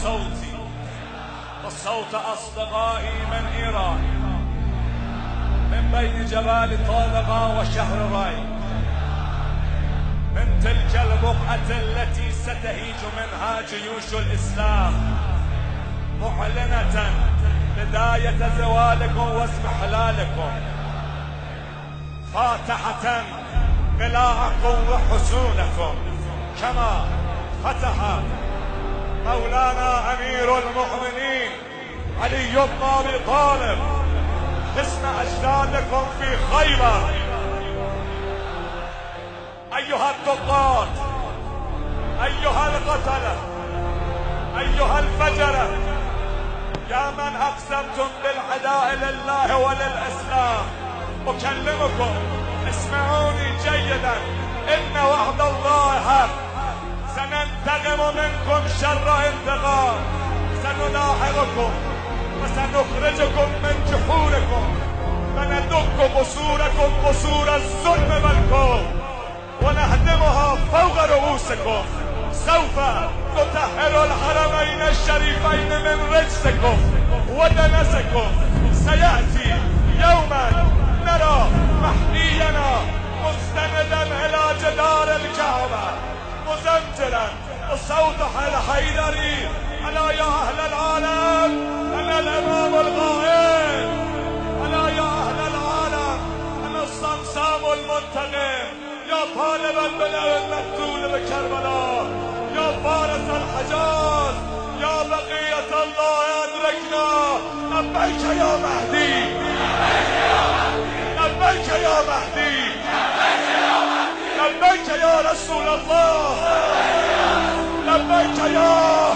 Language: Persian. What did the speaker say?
صوتي وصوت أصدقائي من إيران، من بين جبال طابقة وشهر راي، من تلك البقعة التي ستهيج منها جيوش الإسلام، معلنة بداية زوالكم واضمحلالكم، فاتحة قلاعكم وحصونكم، كما فتح مولانا أمير المؤمنين علي بن أبي طالب حصن أجدادكم في خيبر. أيها الضباط، أيها القتلة، أيها الفجرة، يا من أقسمتم بالعداء لله وللإسلام، أكلمكم اسمعوني جيدا، إن وعد الله حق، سننتقم منكم شر انتقام، سنلاحقكم وسنخرجكم من جحوركم، فندك قصوركم قصور الظلم والكفر ونهدمها فوق رؤوسكم. سوف نطهر الحرمين الشريفين من رجسكم ودنسكم. سيأتي يوما نرى محمينا مستندا إلى جدار الكعبة مزمجرا صوت الحيدري: ألا يا أهل العالم أنا الإمام الغائب، ألا يا أهل العالم أنا الصمصام المنتقم، يا طالبا بالعلم المقتول بكربلاء، يا فارس الحجاز، يا بقية الله أدركنا. لبيك يا مهدي، لبيك يا مهدي، لبيك يا رسول الله، لبيك يا